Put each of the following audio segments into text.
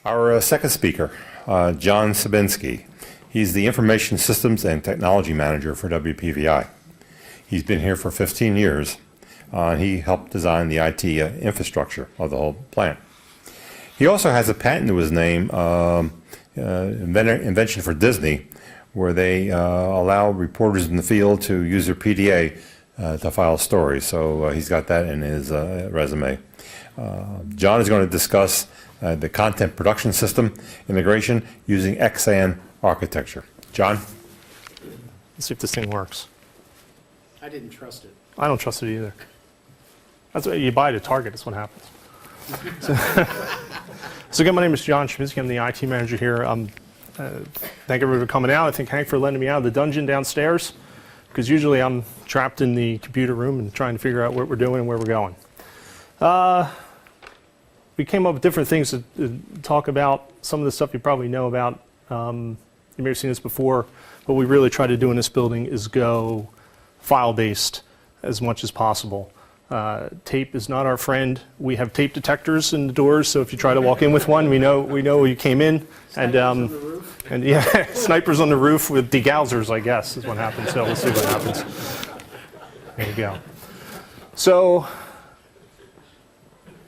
Our second speaker, John Chybinski. He's the Information Systems and Technology Manager for WPVI. He's been here for 15 years. He helped design the IT infrastructure of the whole plant. He also has a patent to his name, invention for Disney, where they allow reporters in the field to use their PDA to file stories. So he's got that in his resume. John is going to discuss the content production system integration using XSAN architecture. John? Let's see if this thing works. I didn't trust it. I don't trust it either. That's what you buy it at Target, that's what happens. So again, my name is John Chybinski. I'm the IT manager here. Thank everybody for coming out. I thank Hank for letting me out of the dungeon downstairs, because usually I'm trapped in the computer room and trying to figure out what we're doing and where we're going. We came up with different things to talk about. Some of the stuff you probably know about. You may have seen this before. What we really try to do in this building is go file-based as much as possible. Tape is not our friend. We have tape detectors in the doors, so if you try to walk in with one, we know you came in. Snipers on the roof? And yeah, snipers on the roof with degauzers, I guess, is what happens. So we'll see what happens. There you go. So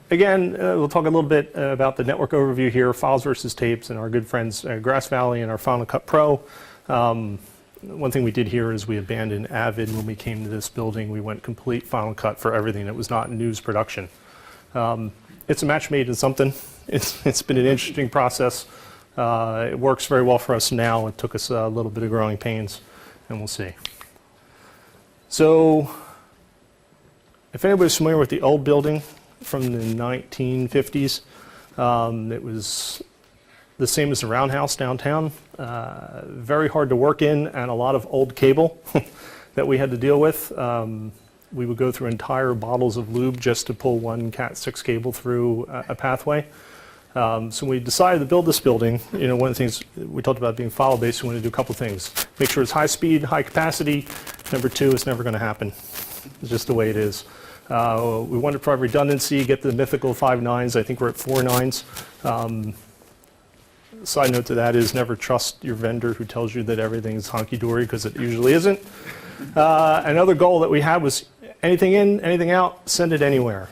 again, we'll talk a little bit about the network overview here, files versus tapes, and our good friends Grass Valley and our Final Cut Pro. One thing we did here is we abandoned Avid when we came to this building. We went complete Final Cut for everything that was not news production. It's a match made in something. It's been an interesting process. It works very well for us now. It took us a little bit of growing pains, and we'll see. So if anybody's familiar with the old building from the 1950s, it was the same as the Roundhouse downtown. Very hard to work in, and a lot of old cable that we had to deal with. We would go through entire bottles of lube just to pull one Cat6 cable through a pathway. So we decided to build this building. You know, one of the things we talked about being file-based, we want to do a couple things. Make sure it's high speed, high capacity. Number two, it's never going to happen. It's just the way it is. We wanted to provide redundancy, get the mythical 5 nines. I think we're at 4 nines. Side note to that is never trust your vendor who tells you that everything's honky-dory, because it usually isn't. Another goal that we had was anything in, anything out, send it anywhere.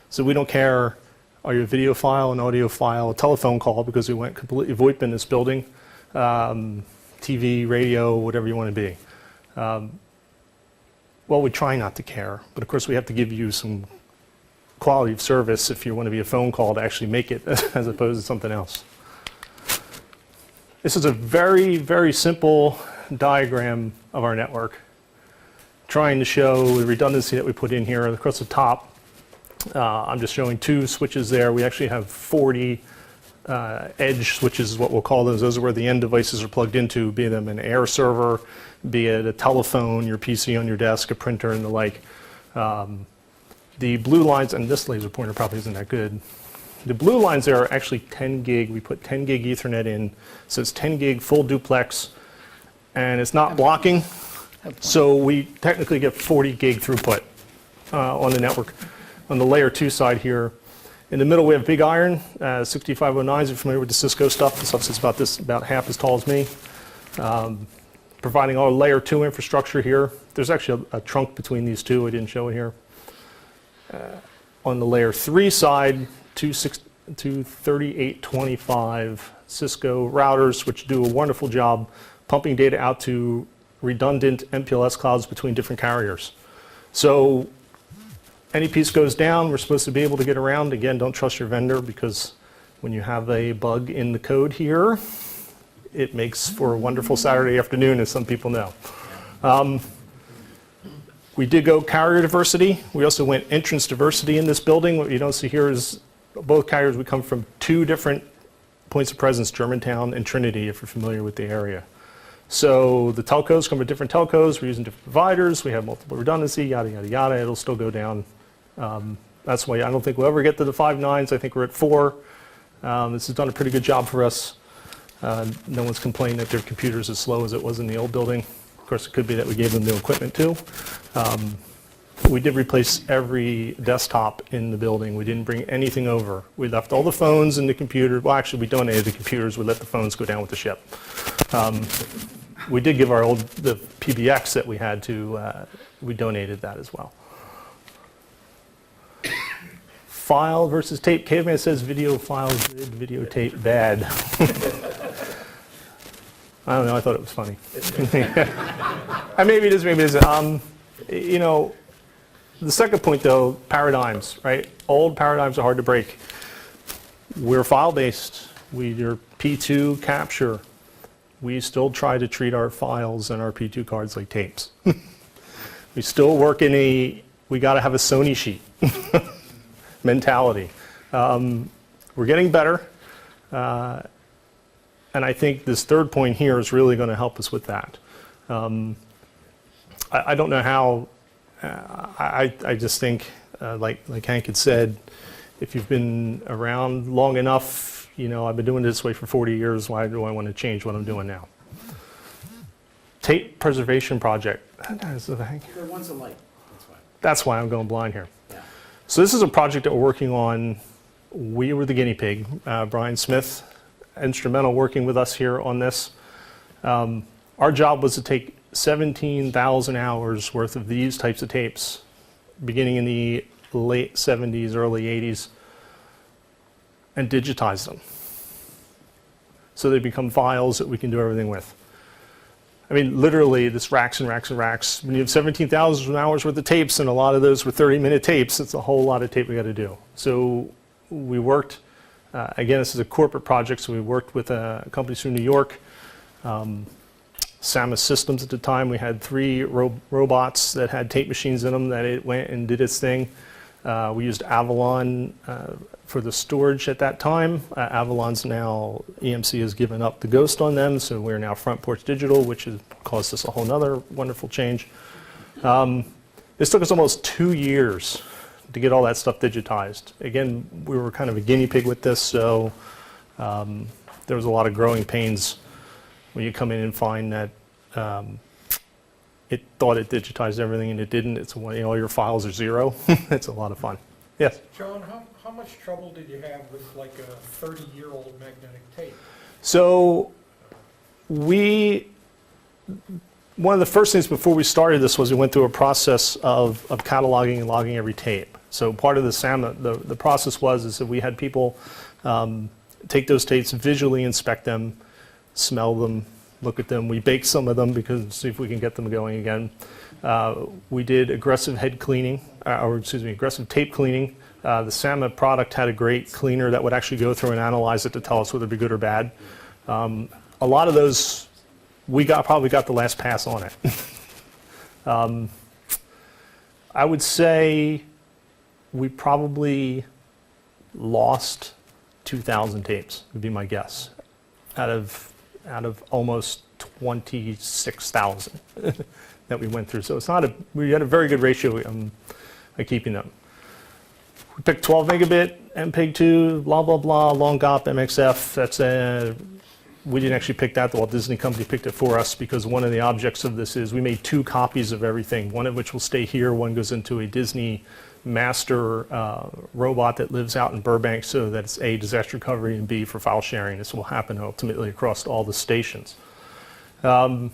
So we don't care, are you a video file, an audio file, a telephone call, because we went completely VoIP in this building, TV, radio, whatever you want to be. Well, we try not to care, but of course we have to give you some quality of service if you want to be a phone call to actually make it, as opposed to something else. This is a very, very simple diagram of our network, trying to show the redundancy that we put in here across the top. I'm just showing 2 switches there. We actually have 40 edge switches is what we'll call those. Those are where the end devices are plugged into, be them an air server, be it a telephone, your PC on your desk, a printer, and the like. The blue lines, and this laser pointer probably isn't that good. The blue lines there are actually 10 gig. We put 10 gig Ethernet in, so it's 10 gig full duplex, and it's not blocking, so we technically get 40 gig throughput on the network. On the layer 2 side here, in the middle we have big iron, 6509s. If you're familiar with the Cisco stuff, the stuff is about half as tall as me. Providing all layer 2 infrastructure here. There's actually a trunk between these two. I didn't show it here. On the layer 3 side, 23825 Cisco routers, which do a wonderful job pumping data out to redundant MPLS clouds between different carriers. So any piece goes down, we're supposed to be able to get around. Again, don't trust your vendor, because when you have a bug in the code here, it makes for a wonderful Saturday afternoon, as some people know. We did go carrier diversity. We also went entrance diversity in this building. What you don't see here is both carriers, we come from 2 different points of presence, Germantown and Trinity, if you're familiar with the area. So the telcos come from different telcos. We're using different providers. We have multiple redundancy, yada, yada, yada. It'll still go down. That's why I don't think we'll ever get to the 5 nines. I think we're at 4. This has done a pretty good job for us. No one's complained that their computer's as slow as it was in the old building. Of course, it could be that we gave them new equipment too. We did replace every desktop in the building. We didn't bring anything over. We left all the phones and the computer. Well, actually, we donated the computers. We let the phones go down with the ship. We did give the PBX that we had to, we donated that as well. File versus tape. Caveman says video files good, videotape bad. I don't know, I thought it was funny. Maybe it is, maybe it isn't. You know, the second point though, paradigms, right? Old paradigms are hard to break. We're file-based. We're P2 capture. We still try to treat our files and our P2 cards like tapes. We still work in we gotta have a Sony sheet mentality. We're getting better. And I think this third point here is really going to help us with that. I don't know how, I just think, like Hank had said, if you've been around long enough, you know, I've been doing this way for 40 years, why do I want to change what I'm doing now? Tape preservation project. That's the thing. They're once alike, that's why. That's why I'm going blind here. Yeah. So this is a project that we're working on. We were the guinea pig. Brian Smith, instrumental working with us here on this. Our job was to take 17,000 hours worth of these types of tapes, beginning in the late 70s, early 80s, and digitize them. So they become files that we can do everything with. I mean, literally, this racks and racks and racks. When you have 17,000 hours worth of tapes, and a lot of those were 30-minute tapes, it's a whole lot of tape we got to do. So we worked, again, this is a corporate project, so we worked with a company through New York. Samus Systems at the time, we had 3 robots that had tape machines in them that it went and did its thing. We used Avalon for the storage at that time. Avalon's now, EMC has given up the ghost on them, so we're now Front Porch Digital, which has caused us a whole nother wonderful change. This took us almost 2 years to get all that stuff digitized. Again, we were kind of a guinea pig with this, so there was a lot of growing pains when you come in and find that it thought it digitized everything and it didn't. It's when all your files are 0. It's a lot of fun. Yes? John, how much trouble did you have with like a 30-year-old magnetic tape? So one of the first things before we started this was we went through a process of cataloging and logging every tape. So part of the SAM, the process is that we had people take those tapes, visually inspect them, smell them, look at them. We baked some of them because see if we can get them going again. We did aggressive head cleaning, aggressive tape cleaning. The SAMA product had a great cleaner that would actually go through and analyze it to tell us whether it'd be good or bad. A lot of those, we probably got the last pass on it. I would say we probably lost 2,000 tapes, would be my guess, out of almost 26,000 that we went through. So it's not we had a very good ratio of keeping them. We picked 12 megabit, MPEG-2, blah, blah, blah, long GOP, MXF. That's we didn't actually pick that. The Walt Disney Company picked it for us because one of the objects of this is we made 2 copies of everything, one of which will stay here, one goes into a Disney master robot that lives out in Burbank so that it's A, disaster recovery, and B, for file sharing. This will happen ultimately across all the stations. Those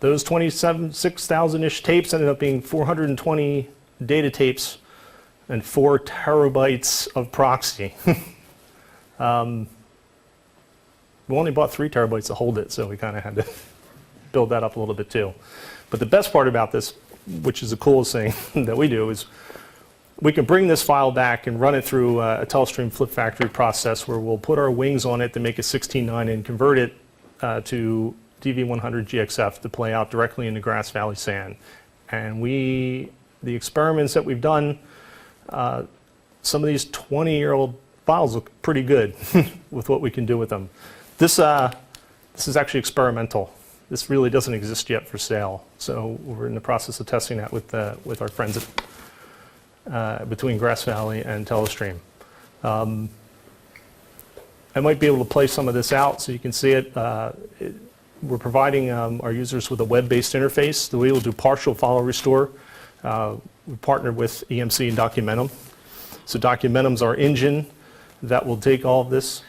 26,000-ish tapes ended up being 420 data tapes and 4 terabytes of proxy. We only bought 3 terabytes to hold it, so we kind of had to build that up a little bit too. But the best part about this, which is the coolest thing that we do, is we can bring this file back and run it through a Telestream Flip Factory process where we'll put our wings on it to make it 16:9 and convert it to DV100 GXF to play out directly into Grass Valley SAN. And the experiments that we've done, some of these 20-year-old files look pretty good with what we can do with them. This is actually experimental. This really doesn't exist yet for sale. So we're in the process of testing that with our friends between Grass Valley and Telestream. I might be able to play some of this out so you can see it. We're providing our users with a web-based interface. The way we'll do partial follow restore. we partnered with EMC and Documentum. So Documentum's our engine that will take all of this.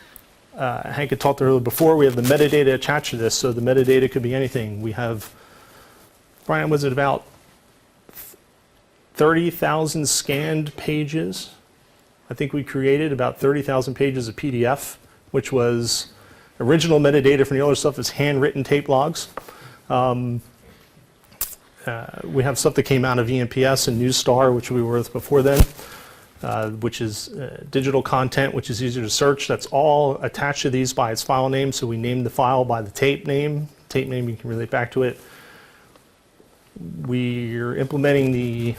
Hank had talked earlier before, we have the metadata attached to this, so the metadata could be anything. We have, Brian, was it about 30,000 scanned pages? I think we created about 30,000 pages of PDF, which was original metadata from the other stuff is handwritten tape logs. We have stuff that came out of EMPS and Newstar, which we were with before then, which is digital content, which is easier to search. That's all attached to these by its file name, so we named the file by the tape name. Tape name, you can relate back to it. We're implementing the,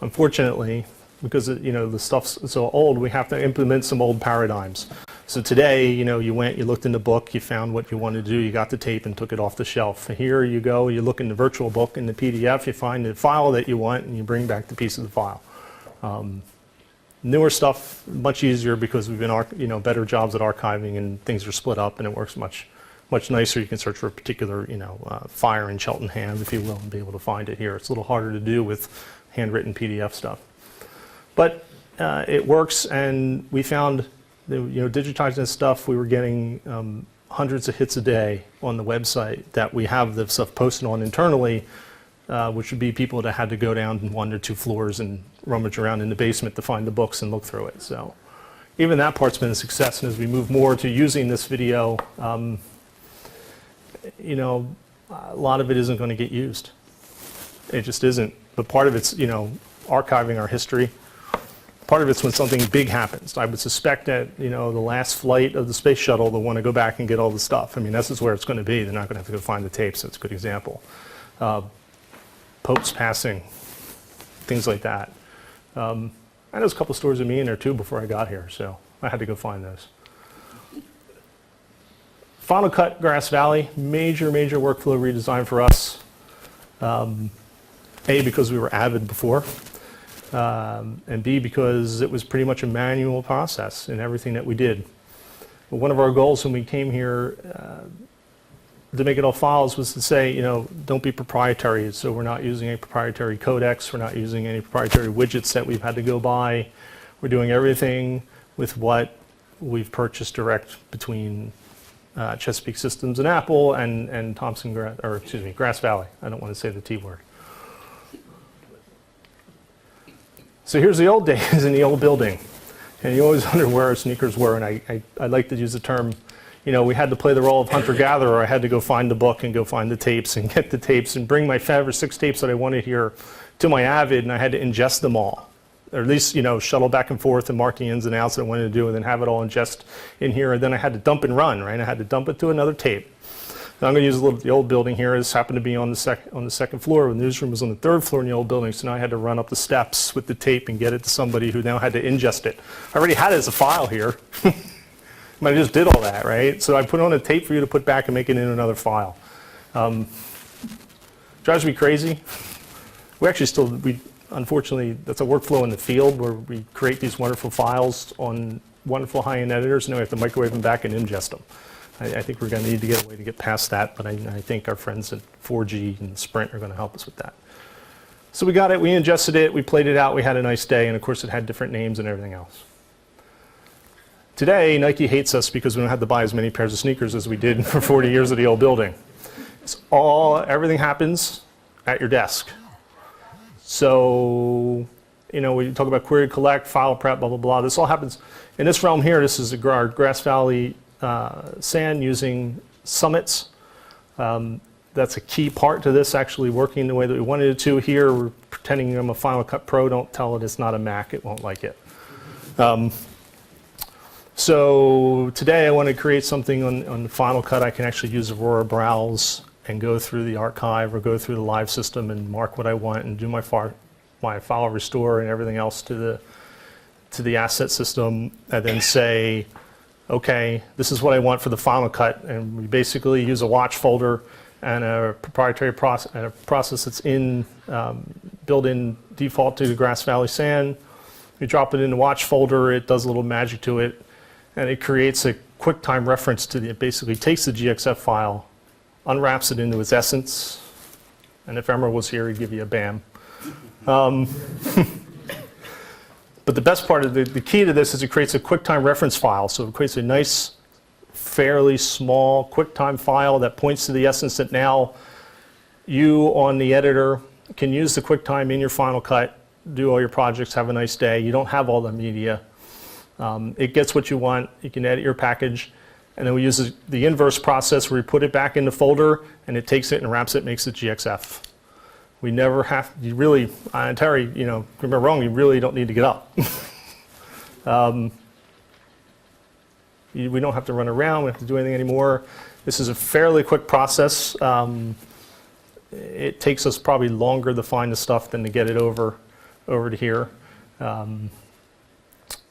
unfortunately, because the stuff's so old, we have to implement some old paradigms. So today, you went, you looked in the book, you found what you wanted to do, you got the tape and took it off the shelf. Here you go, you look in the virtual book, in the PDF, you find the file that you want, and you bring back the piece of the file. Newer stuff, much easier because we've been, better jobs at archiving, and things are split up, and it works much nicer. You can search for a particular, fire in Cheltenham, if you will, and be able to find it here. It's a little harder to do with handwritten PDF stuff. But it works, and we found, digitizing this stuff, we were getting hundreds of hits a day on the website that we have the stuff posted on internally, which would be people that had to go down 1 or 2 floors and rummage around in the basement to find the books and look through it. So even that part's been a success, and as we move more to using this video, a lot of it isn't going to get used. It just isn't. But part of it's, archiving our history. Part of it's when something big happens. I would suspect that, the last flight of the space shuttle, they'll want to go back and get all the stuff. I mean, this is where it's going to be. They're not going to have to go find the tapes. That's a good example. Pope's passing, things like that. There's a couple stories of me in there too before I got here, so I had to go find those. Final Cut Grass Valley, major workflow redesign for us. A, because we were avid before, and B, because it was pretty much a manual process in everything that we did. But one of our goals when we came here to make it all files was to say, don't be proprietary. So we're not using a proprietary codecs, we're not using any proprietary widgets that we've had to go buy. We're doing everything with what we've purchased direct between Chesapeake Systems and Apple and Grass Valley. I don't want to say the T word. So here's the old days in the old building. And you always wonder where our sneakers were, and I like to use the term, we had to play the role of hunter-gatherer. I had to go find the book and go find the tapes and get the tapes and bring my 5 or 6 tapes that I wanted here to my Avid, and I had to ingest them all. Or at least, shuttle back and forth and mark the ins and outs that I wanted to do, and then have it all ingest in here, and then I had to dump and run, right? I had to dump it to another tape. Now I'm going to use the old building here. This happened to be on the second floor. The newsroom was on the 3rd floor in the old building, so now I had to run up the steps with the tape and get it to somebody who now had to ingest it. I already had it as a file here. I just did all that, right? So I put on a tape for you to put back and make it into another file. Drives me crazy. Unfortunately, that's a workflow in the field where we create these wonderful files on wonderful high-end editors, and then we have to microwave them back and ingest them. I think we're going to need to get a way to get past that, but I think our friends at 4G and Sprint are going to help us with that. So we got it, we ingested it, we played it out, we had a nice day, and of course it had different names and everything else. Today, Nike hates us because we don't have to buy as many pairs of sneakers as we did for 40 years of the old building. Everything happens at your desk. So, we talk about query collect, file prep, blah, blah, blah. This all happens in this realm here. This is our Grass Valley SAN using summits. That's a key part to this actually working the way that we wanted it to. Here, we're pretending I'm a Final Cut Pro. Don't tell it it's not a Mac. It won't like it. So today I want to create something on Final Cut. I can actually use Aurora Browse and go through the archive or go through the live system and mark what I want and do my file restore and everything else to the asset system, and then say, okay, this is what I want for the Final Cut. And we basically use a watch folder and a proprietary process, and a process that's built in default to the Grass Valley SAN. We drop it in the watch folder, it does a little magic to it, and it creates a QuickTime reference to it basically takes the GXF file, unwraps it into its essence, and if Emerald was here, he'd give you a BAM. But the best part of the key to this is it creates a QuickTime reference file. So it creates a nice, fairly small QuickTime file that points to the essence that now you on the editor can use the QuickTime in your Final Cut, do all your projects, have a nice day. You don't have all the media. It gets what you want. You can edit your package. And then we use the inverse process where we put it back in the folder and it takes it and wraps it, makes it GXF. We never have, you really, Terry, you know, remember wrong, you really don't need to get up. We don't have to run around, we don't have to do anything anymore. This is a fairly quick process. It takes us probably longer to find the stuff than to get it over to here.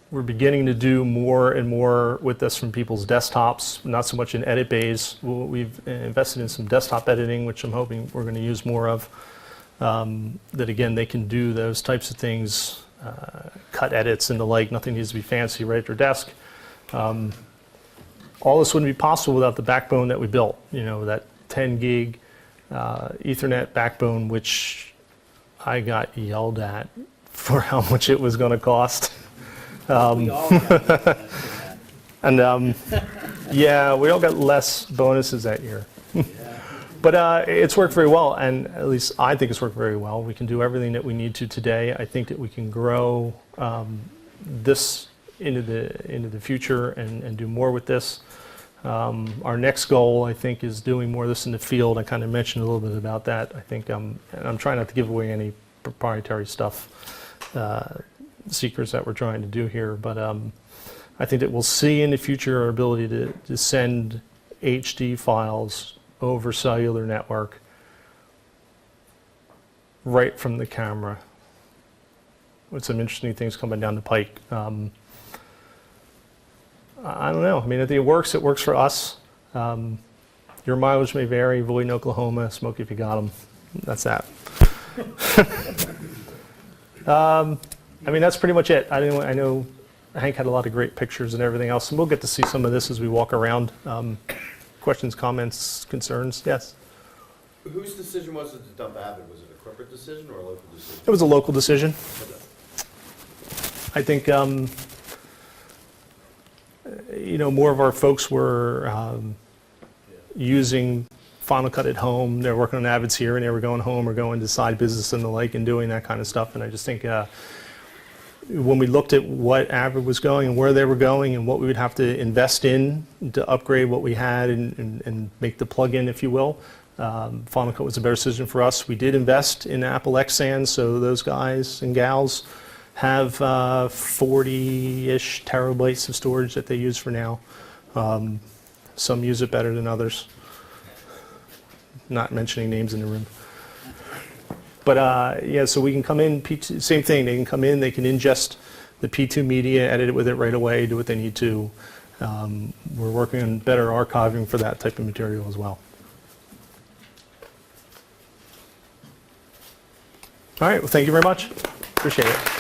We're beginning to do more and more with this from people's desktops, not so much in edit bays. We've invested in some desktop editing, which I'm hoping we're going to use more of. That again, they can do those types of things, cut edits and the like. Nothing needs to be fancy right at their desk. All this wouldn't be possible without the backbone that we built. You know, that 10 gig Ethernet backbone, which I got yelled at for how much it was going to cost. We all got that. And yeah, we all got less bonuses that year. Yeah. But it's worked very well, and at least I think it's worked very well. We can do everything that we need to today. I think that we can grow this into the future and do more with this. Our next goal, I think, is doing more of this in the field. I kind of mentioned a little bit about that. I think, and I'm trying not to give away any proprietary stuff, secrets that we're trying to do here, but I think that we'll see in the future our ability to send HD files over cellular network right from the camera with some interesting things coming down the pike. I don't know. I mean, if it works for us. Your mileage may vary. Avoid in Oklahoma, smoke if you got them. That's that. I mean, that's pretty much it. I know Hank had a lot of great pictures and everything else, and we'll get to see some of this as we walk around. Questions, comments, concerns? Yes? Whose decision was it to dump Avid? Was it a corporate decision or a local decision? It was a local decision. I think, you know, more of our folks were using Final Cut at home. They're working on Avids here, and they were going home or going to side business and the like and doing that kind of stuff. And I just think when we looked at what Avid was going and where they were going and what we would have to invest in to upgrade what we had and make the plug-in, if you will, Final Cut was a better decision for us. We did invest in Apple XSAN, so those guys and gals have 40-ish terabytes of storage that they use for now. Some use it better than others. Not mentioning names in the room. But yeah, so we can come in, P2, same thing, they can come in, they can ingest the P2 media, edit it with it right away, do what they need to. We're working on better archiving for that type of material as well. All right, well, thank you very much. Appreciate it.